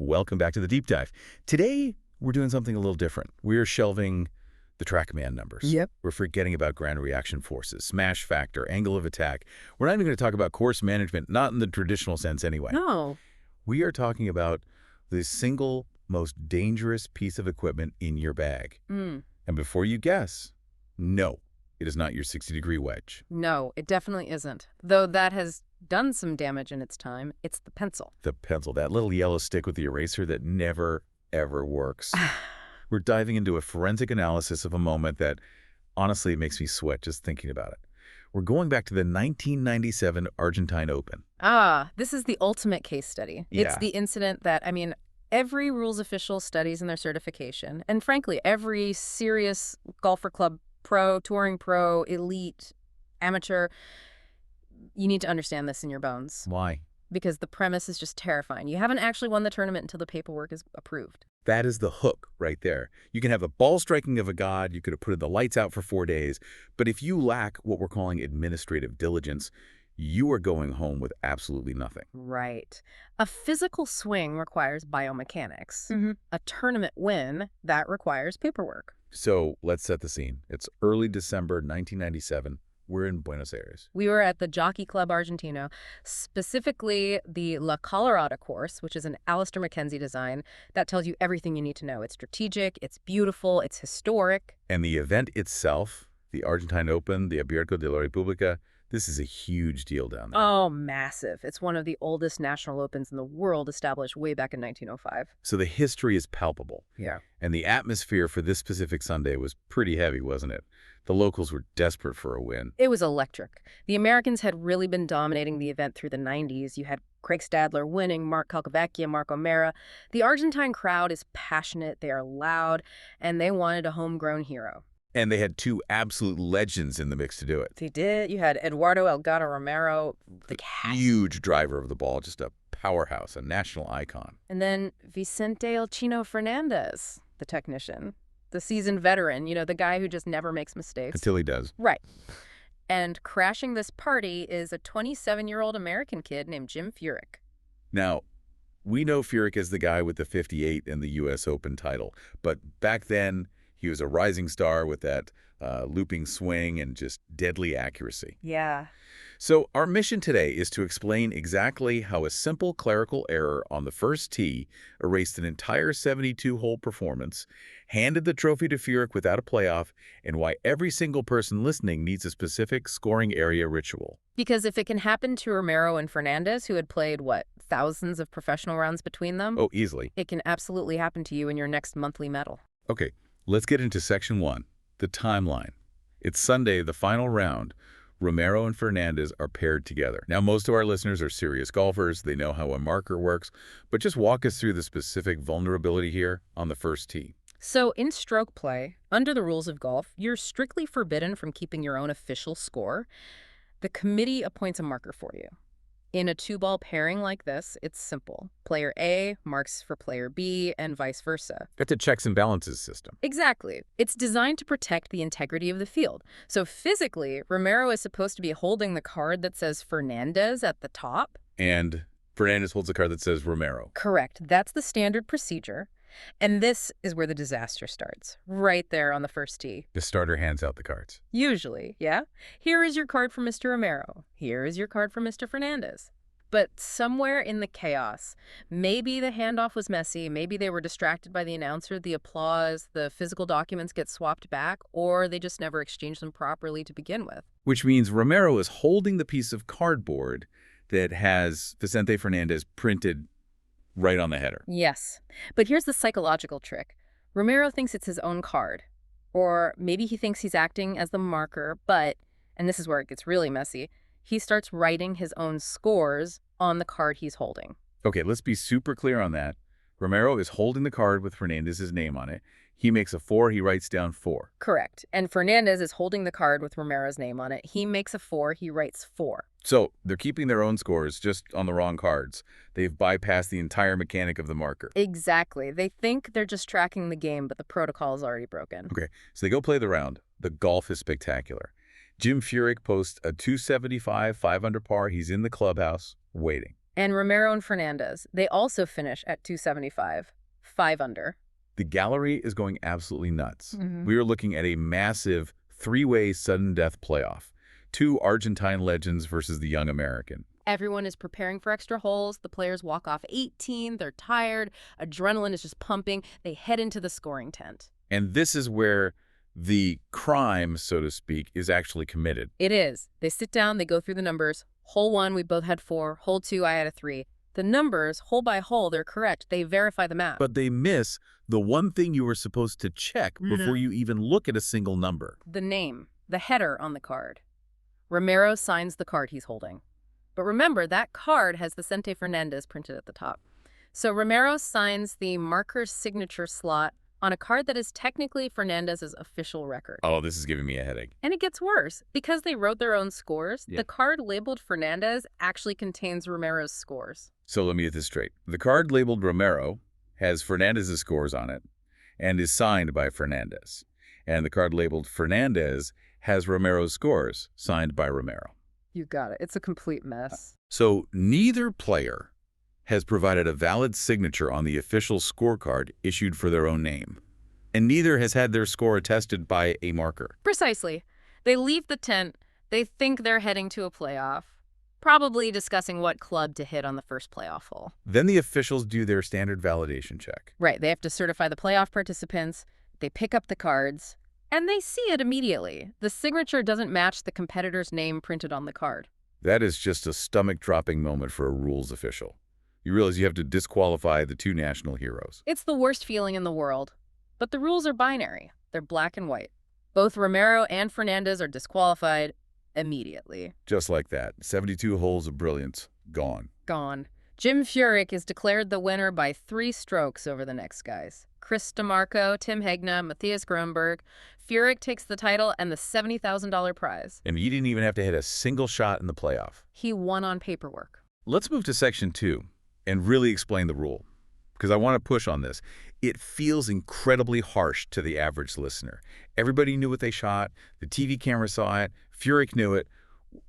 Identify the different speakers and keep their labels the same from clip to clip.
Speaker 1: Welcome back to the Deep Dive. Today, we're doing something a little different. We're shelving the TrackMan numbers.
Speaker 2: Yep.
Speaker 1: We're forgetting about ground reaction forces, smash factor, angle of attack. We're not even going to talk about course management, not in the traditional sense anyway.
Speaker 2: No.
Speaker 1: We are talking about the single most dangerous piece of equipment in your bag. And before you guess, no, it is not your 60-degree wedge.
Speaker 2: No, it definitely isn't. Though that has done some damage in its time, it's the pencil.
Speaker 1: The pencil, that little yellow stick with the eraser that never, ever works. We're diving into a forensic analysis of a moment that, honestly, makes me sweat just thinking about it. We're going back to the 1997 Argentine Open.
Speaker 2: This is the ultimate case study.
Speaker 1: Yeah.
Speaker 2: It's the incident that, every rules official studies in their certification, and frankly, every serious golfer club pro, touring pro, elite, amateur, you need to understand this in your bones.
Speaker 1: Why?
Speaker 2: Because the premise is just terrifying. You haven't actually won the tournament until the paperwork is approved.
Speaker 1: That is the hook right there. You can have a ball striking of a god, you could have put the lights out for 4 days, but if you lack what we're calling administrative diligence, you are going home with absolutely nothing.
Speaker 2: Right. A physical swing requires biomechanics. A tournament win, that requires paperwork.
Speaker 1: So let's set the scene. It's early December 1997. We're in Buenos Aires.
Speaker 2: We were at the Jockey Club Argentino, specifically the La Colorada course, which is an Alistair McKenzie design that tells you everything you need to know. It's strategic, it's beautiful, it's historic.
Speaker 1: And the event itself, the Argentine Open, the Abierto de la República, this is a huge deal down there.
Speaker 2: Oh, massive. It's one of the oldest national opens in the world, established way back in 1905.
Speaker 1: So the history is palpable.
Speaker 2: Yeah.
Speaker 1: And the atmosphere for this specific Sunday was pretty heavy, wasn't it? The locals were desperate for a win.
Speaker 2: It was electric. The Americans had really been dominating the event through the 90s. You had Craig Stadler winning, Mark Calcavecchia, Mark O'Mara. The Argentine crowd is passionate, they are loud, and they wanted a homegrown hero.
Speaker 1: And they had two absolute legends in the mix to do it.
Speaker 2: They did. You had Eduardo El Gato Romero, the cat.
Speaker 1: Huge driver of the ball, just a powerhouse, a national icon.
Speaker 2: And then Vicente El Chino Fernandez, the technician. The seasoned veteran, the guy who just never makes mistakes.
Speaker 1: Until he does.
Speaker 2: Right. And crashing this party is a 27-year-old American kid named Jim Furyk.
Speaker 1: Now, we know Furyk as the guy with the 58 and the U.S. Open title. But back then, he was a rising star with that looping swing and just deadly accuracy.
Speaker 2: Yeah.
Speaker 1: So our mission today is to explain exactly how a simple clerical error on the first tee erased an entire 72-hole performance, handed the trophy to Furyk without a playoff, and why every single person listening needs a specific scoring area ritual.
Speaker 2: Because if it can happen to Romero and Fernandez, who had played, thousands of professional rounds between them?
Speaker 1: Oh, easily.
Speaker 2: It can absolutely happen to you in your next monthly medal.
Speaker 1: Okay, let's get into Section 1, the timeline. It's Sunday, the final round. Romero and Fernandez are paired together. Now, most of our listeners are serious golfers. They know how a marker works. But just walk us through the specific vulnerability here on the first tee.
Speaker 2: So in stroke play, under the rules of golf, you're strictly forbidden from keeping your own official score. The committee appoints a marker for you. In a two-ball pairing like this, it's simple. Player A marks for player B and vice versa.
Speaker 1: That's a checks and balances system.
Speaker 2: Exactly. It's designed to protect the integrity of the field. So physically, Romero is supposed to be holding the card that says Fernandez at the top.
Speaker 1: And Fernandez holds the card that says Romero.
Speaker 2: Correct. That's the standard procedure. And this is where the disaster starts, right there on the first tee.
Speaker 1: The starter hands out the cards.
Speaker 2: Usually, yeah? Here is your card for Mr. Romero. Here is your card for Mr. Fernandez. But somewhere in the chaos, maybe the handoff was messy, maybe they were distracted by the announcer, the applause, the physical documents get swapped back, or they just never exchanged them properly to begin with.
Speaker 1: Which means Romero is holding the piece of cardboard that has Vicente Fernandez printed right on the header.
Speaker 2: Yes. But here's the psychological trick. Romero thinks it's his own card. Or maybe he thinks he's acting as the marker, but, and this is where it gets really messy, he starts writing his own scores on the card he's holding.
Speaker 1: Okay, let's be super clear on that. Romero is holding the card with Fernandez's name on it. He makes a 4, he writes down 4.
Speaker 2: Correct. And Fernandez is holding the card with Romero's name on it. He makes a 4, he writes 4.
Speaker 1: So they're keeping their own scores just on the wrong cards. They've bypassed the entire mechanic of the marker.
Speaker 2: Exactly. They think they're just tracking the game, but the protocol is already broken.
Speaker 1: Okay, so they go play the round. The golf is spectacular. Jim Furyk posts a 275, 5 under par. He's in the clubhouse, waiting.
Speaker 2: And Romero and Fernandez, they also finish at 275, 5 under.
Speaker 1: The gallery is going absolutely nuts.
Speaker 2: Mhm.
Speaker 1: We are looking at a massive three-way sudden death playoff. Two Argentine legends versus the young American.
Speaker 2: Everyone is preparing for extra holes. The players walk off 18. They're tired. Adrenaline is just pumping. They head into the scoring tent.
Speaker 1: And this is where the crime, so to speak, is actually committed.
Speaker 2: It is. They sit down. They go through the numbers. Hole 1, we both had 4. Hole 2, I had a 3. The numbers, hole by hole, they're correct. They verify the map.
Speaker 1: But they miss the one thing you were supposed to check before you even look at a single number.
Speaker 2: The name, the header on the card. Romero signs the card he's holding. But remember, that card has Vicente Fernandez printed at the top. So Romero signs the marker's signature slot on a card that is technically Fernandez's official record.
Speaker 1: Oh, this is giving me a headache.
Speaker 2: And it gets worse. Because they wrote their own scores,
Speaker 1: Yeah.
Speaker 2: the card labeled Fernandez actually contains Romero's scores.
Speaker 1: So let me get this straight. The card labeled Romero has Fernandez's scores on it and is signed by Fernandez. And the card labeled Fernandez has Romero's scores, signed by Romero.
Speaker 2: You got it. It's a complete mess.
Speaker 1: So neither player has provided a valid signature on the official scorecard issued for their own name. And neither has had their score attested by a marker.
Speaker 2: Precisely. They leave the tent. They think they're heading to a playoff, probably discussing what club to hit on the first playoff hole.
Speaker 1: Then the officials do their standard validation check.
Speaker 2: Right. They have to certify the playoff participants. They pick up the cards, and they see it immediately. The signature doesn't match the competitor's name printed on the card.
Speaker 1: That is just a stomach-dropping moment for a rules official. You realize you have to disqualify the two national heroes.
Speaker 2: It's the worst feeling in the world. But the rules are binary. They're black and white. Both Romero and Fernandez are disqualified immediately.
Speaker 1: Just like that. 72 holes of brilliance. Gone.
Speaker 2: Gone. Jim Furyk is declared the winner by 3 strokes over the next guys. Chris DeMarco, Tim Hegna, Matthias Grönberg. Furyk takes the title and the $70,000 prize.
Speaker 1: And he didn't even have to hit a single shot in the playoff.
Speaker 2: He won on paperwork.
Speaker 1: Let's move to Section 2 and really explain the rule, because I want to push on this. It feels incredibly harsh to the average listener. Everybody knew what they shot. The TV camera saw it. Furyk knew it.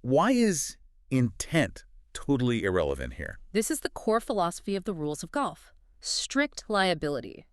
Speaker 1: Why is intent totally irrelevant here?
Speaker 2: This is the core philosophy of the rules of golf. Strict liability.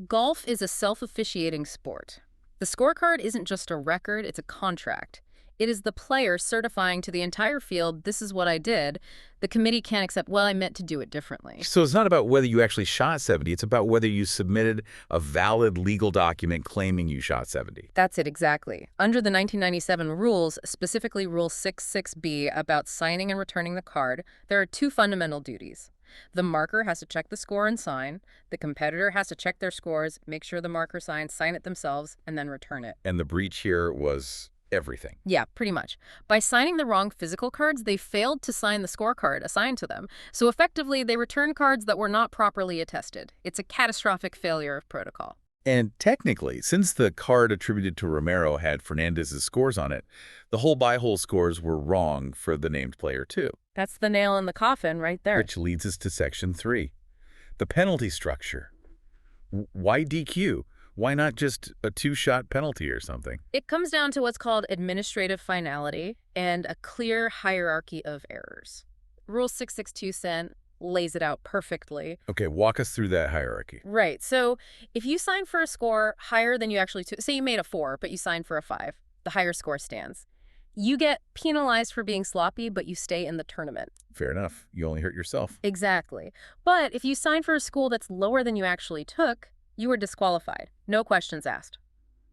Speaker 2: Golf is a self-officiating sport. The scorecard isn't just a record, it's a contract. It is the player certifying to the entire field, this is what I did. The committee can't accept, well, I meant to do it differently.
Speaker 1: So it's not about whether you actually shot 70. It's about whether you submitted a valid legal document claiming you shot 70.
Speaker 2: That's it, exactly. Under the 1997 rules, specifically Rule 66B about signing and returning the card, there are 2 fundamental duties. The marker has to check the score and sign. The competitor has to check their scores, make sure the marker signs, sign it themselves, and then return it.
Speaker 1: And the breach here was everything.
Speaker 2: Yeah, pretty much. By signing the wrong physical cards, they failed to sign the scorecard assigned to them. So effectively, they returned cards that were not properly attested. It's a catastrophic failure of protocol.
Speaker 1: And technically, since the card attributed to Romero had Fernandez's scores on it, the hole-by-hole scores were wrong for the named player too.
Speaker 2: That's the nail in the coffin right there.
Speaker 1: Which leads us to Section 3. The penalty structure. Why DQ? Why not just a 2-shot penalty or something?
Speaker 2: It comes down to what's called administrative finality and a clear hierarchy of errors. Rule 662 lays it out perfectly.
Speaker 1: Okay, walk us through that hierarchy.
Speaker 2: Right. So if you sign for a score higher than you actually took, say you made a 4, but you signed for a 5, the higher score stands. You get penalized for being sloppy, but you stay in the tournament.
Speaker 1: Fair enough. You only hurt yourself.
Speaker 2: Exactly. But if you sign for a school that's lower than you actually took, you were disqualified. No questions asked.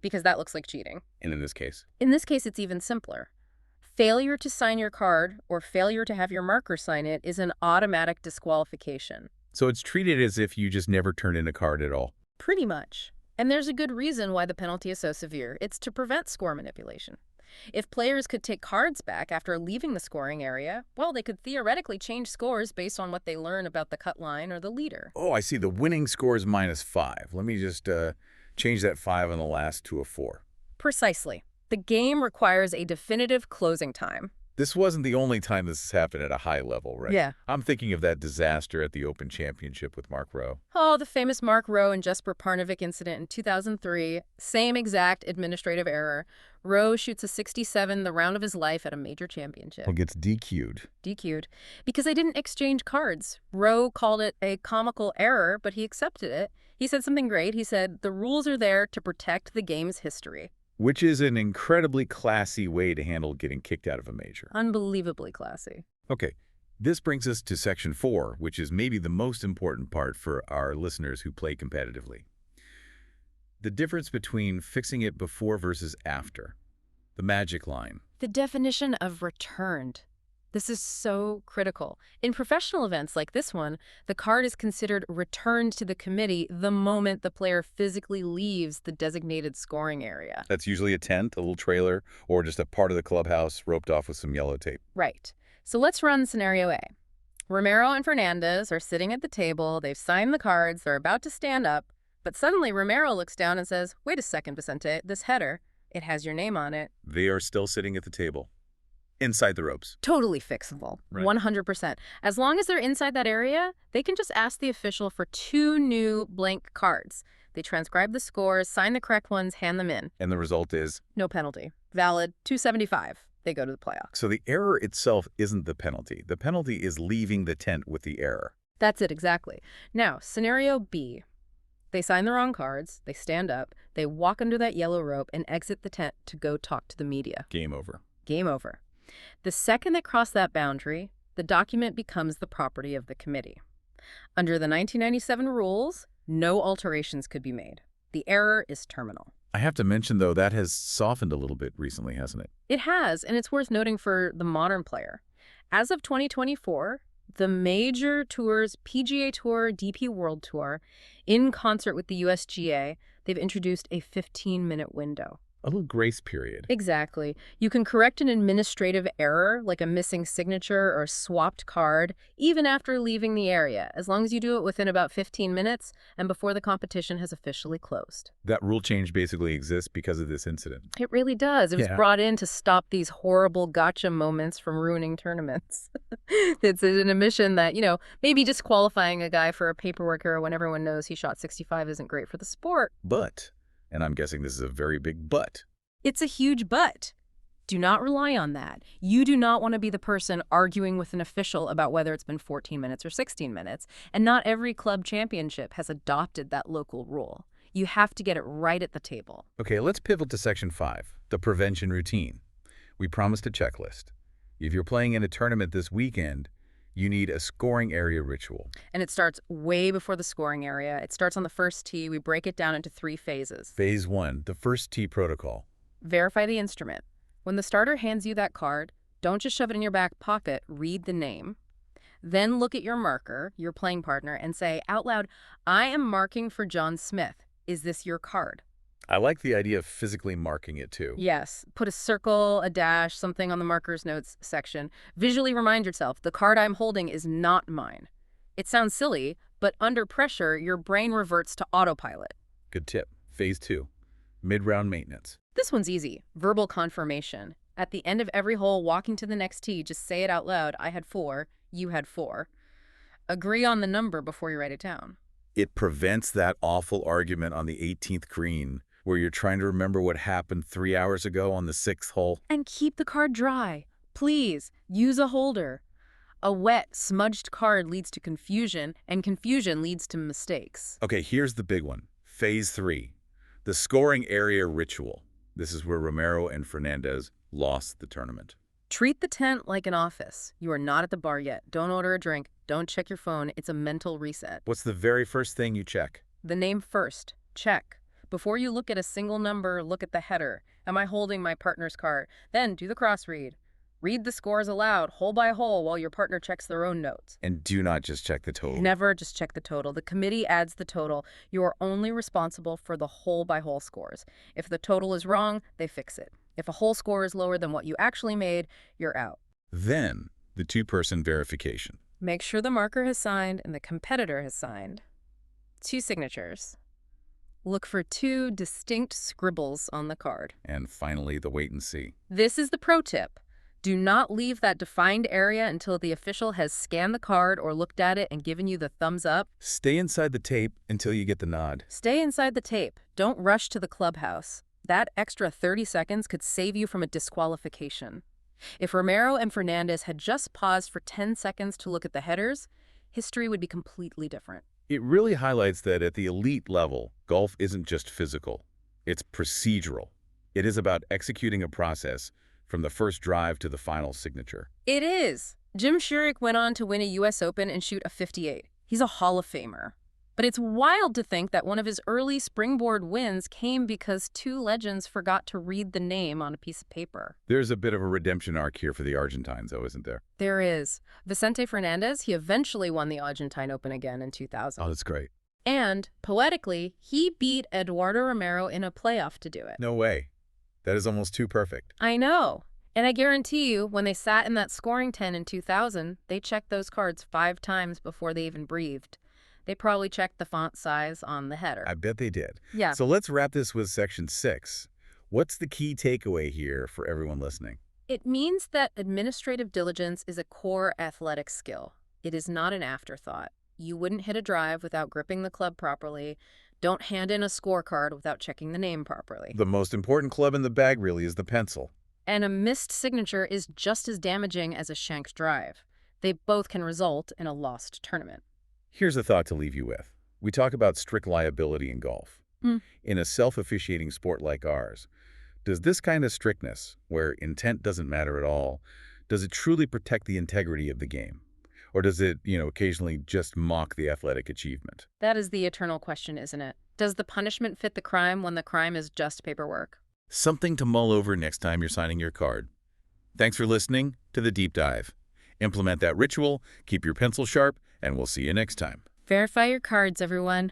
Speaker 2: Because that looks like cheating.
Speaker 1: And in this case?
Speaker 2: In this case, it's even simpler. Failure to sign your card or failure to have your marker sign it is an automatic disqualification.
Speaker 1: So it's treated as if you just never turned in a card at all.
Speaker 2: Pretty much. And there's a good reason why the penalty is so severe. It's to prevent score manipulation. If players could take cards back after leaving the scoring area, well, they could theoretically change scores based on what they learn about the cut line or the leader.
Speaker 1: Oh, I see. The winning score is -5. Let me just change that 5 on the last to a 4.
Speaker 2: Precisely. The game requires a definitive closing time.
Speaker 1: This wasn't the only time this has happened at a high level, right?
Speaker 2: Yeah.
Speaker 1: I'm thinking of that disaster at the Open Championship with Mark Rowe.
Speaker 2: Oh, the famous Mark Rowe and Jesper Parnevik incident in 2003. Same exact administrative error. Rowe shoots a 67 the round of his life at a major championship.
Speaker 1: Well, gets DQ'd.
Speaker 2: DQ'd. Because they didn't exchange cards. Rowe called it a comical error, but he accepted it. He said something great. He said, "The rules are there to protect the game's history."
Speaker 1: Which is an incredibly classy way to handle getting kicked out of a major.
Speaker 2: Unbelievably classy.
Speaker 1: Okay, this brings us to Section 4, which is maybe the most important part for our listeners who play competitively. The difference between fixing it before versus after. The magic line.
Speaker 2: The definition of returned. This is so critical. In professional events like this one, the card is considered returned to the committee the moment the player physically leaves the designated scoring area.
Speaker 1: That's usually a tent, a little trailer, or just a part of the clubhouse roped off with some yellow tape.
Speaker 2: Right. So let's run scenario A. Romero and Fernandez are sitting at the table. They've signed the cards. They're about to stand up. But suddenly Romero looks down and says, "Wait a second, Vicente, this header, it has your name on it."
Speaker 1: They are still sitting at the table. Inside the ropes.
Speaker 2: Totally fixable.
Speaker 1: Right.
Speaker 2: 100%. As long as they're inside that area, they can just ask the official for 2 new blank cards. They transcribe the scores, sign the correct ones, hand them in.
Speaker 1: And the result is?
Speaker 2: No penalty. Valid. 275. They go to the playoff.
Speaker 1: So the error itself isn't the penalty. The penalty is leaving the tent with the error.
Speaker 2: That's it, exactly. Now, scenario B. They sign the wrong cards, they stand up, they walk under that yellow rope and exit the tent to go talk to the media.
Speaker 1: Game over.
Speaker 2: Game over. The second they cross that boundary, the document becomes the property of the committee. Under the 1997 rules, no alterations could be made. The error is terminal.
Speaker 1: I have to mention, though, that has softened a little bit recently, hasn't it?
Speaker 2: It has, and it's worth noting for the modern player. As of 2024, the major tours, PGA Tour, DP World Tour, in concert with the USGA, they've introduced a 15-minute window.
Speaker 1: A little grace period.
Speaker 2: Exactly. You can correct an administrative error, like a missing signature or a swapped card, even after leaving the area, as long as you do it within about 15 minutes and before the competition has officially closed.
Speaker 1: That rule change basically exists because of this incident.
Speaker 2: It really does. It was
Speaker 1: Yeah.
Speaker 2: brought in to stop these horrible gotcha moments from ruining tournaments. It's an admission that, maybe disqualifying a guy for a paperwork error when everyone knows he shot 65 isn't great for the sport.
Speaker 1: But, and I'm guessing this is a very big but,
Speaker 2: It's a huge but. Do not rely on that. You do not want to be the person arguing with an official about whether it's been 14 minutes or 16 minutes. And not every club championship has adopted that local rule. You have to get it right at the table.
Speaker 1: Okay, let's pivot to Section 5, the prevention routine. We promised a checklist. If you're playing in a tournament this weekend, you need a scoring area ritual.
Speaker 2: And it starts way before the scoring area. It starts on the first tee. We break it down into 3 phases.
Speaker 1: Phase 1, the first tee protocol.
Speaker 2: Verify the instrument. When the starter hands you that card, don't just shove it in your back pocket. Read the name. Then look at your marker, your playing partner, and say out loud, "I am marking for John Smith. Is this your card?"
Speaker 1: I like the idea of physically marking it too.
Speaker 2: Yes. Put a circle, a dash, something on the marker's notes section. Visually remind yourself, the card I'm holding is not mine. It sounds silly, but under pressure, your brain reverts to autopilot.
Speaker 1: Good tip. Phase 2, mid-round maintenance.
Speaker 2: This one's easy. Verbal confirmation. At the end of every hole, walking to the next tee, just say it out loud. I had 4, you had 4. Agree on the number before you write it down.
Speaker 1: It prevents that awful argument on the 18th green where you're trying to remember what happened 3 hours ago on the 6th hole.
Speaker 2: And keep the card dry. Please, use a holder. A wet, smudged card leads to confusion, and confusion leads to mistakes.
Speaker 1: Okay, here's the big one. Phase 3, the scoring area ritual. This is where Romero and Fernandez lost the tournament.
Speaker 2: Treat the tent like an office. You are not at the bar yet. Don't order a drink. Don't check your phone. It's a mental reset.
Speaker 1: What's the very first thing you check?
Speaker 2: The name first. Check. Before you look at a single number, look at the header. Am I holding my partner's card? Then do the cross-read. Read the scores aloud, hole by hole, while your partner checks their own notes.
Speaker 1: And do not just check the total.
Speaker 2: Never just check the total. The committee adds the total. You are only responsible for the hole-by-hole scores. If the total is wrong, they fix it. If a hole score is lower than what you actually made, you're out.
Speaker 1: Then, the 2-person verification.
Speaker 2: Make sure the marker has signed and the competitor has signed. 2 signatures. Look for 2 distinct scribbles on the card.
Speaker 1: And finally, the wait and see.
Speaker 2: This is the pro tip. Do not leave that defined area until the official has scanned the card or looked at it and given you the thumbs up.
Speaker 1: Stay inside the tape until you get the nod.
Speaker 2: Stay inside the tape. Don't rush to the clubhouse. That extra 30 seconds could save you from a disqualification. If Romero and Fernandez had just paused for 10 seconds to look at the headers, history would be completely different.
Speaker 1: It really highlights that at the elite level, golf isn't just physical. It's procedural. It is about executing a process from the first drive to the final signature.
Speaker 2: It is. Jim Furyk went on to win a U.S. Open and shoot a 58. He's a Hall of Famer. But it's wild to think that one of his early springboard wins came because two legends forgot to read the name on a piece of paper.
Speaker 1: There's a bit of a redemption arc here for the Argentines, though, isn't there?
Speaker 2: There is. Vicente Fernandez, he eventually won the Argentine Open again in 2000.
Speaker 1: Oh, that's great.
Speaker 2: And, poetically, he beat Eduardo Romero in a playoff to do it.
Speaker 1: No way. That is almost too perfect.
Speaker 2: I know. And I guarantee you, when they sat in that scoring tent in 2000, they checked those cards 5 times before they even breathed. They probably checked the font size on the header.
Speaker 1: I bet they did.
Speaker 2: Yeah.
Speaker 1: So let's wrap this with section 6. What's the key takeaway here for everyone listening?
Speaker 2: It means that administrative diligence is a core athletic skill. It is not an afterthought. You wouldn't hit a drive without gripping the club properly. Don't hand in a scorecard without checking the name properly.
Speaker 1: The most important club in the bag really is the pencil.
Speaker 2: And a missed signature is just as damaging as a shanked drive. They both can result in a lost tournament.
Speaker 1: Here's a thought to leave you with. We talk about strict liability in golf. In a self-officiating sport like ours, does this kind of strictness, where intent doesn't matter at all, does it truly protect the integrity of the game? Or does it, occasionally just mock the athletic achievement?
Speaker 2: That is the eternal question, isn't it? Does the punishment fit the crime when the crime is just paperwork?
Speaker 1: Something to mull over next time you're signing your card. Thanks for listening to The Deep Dive. Implement that ritual, keep your pencil sharp, and we'll see you next time.
Speaker 2: Verify your cards, everyone.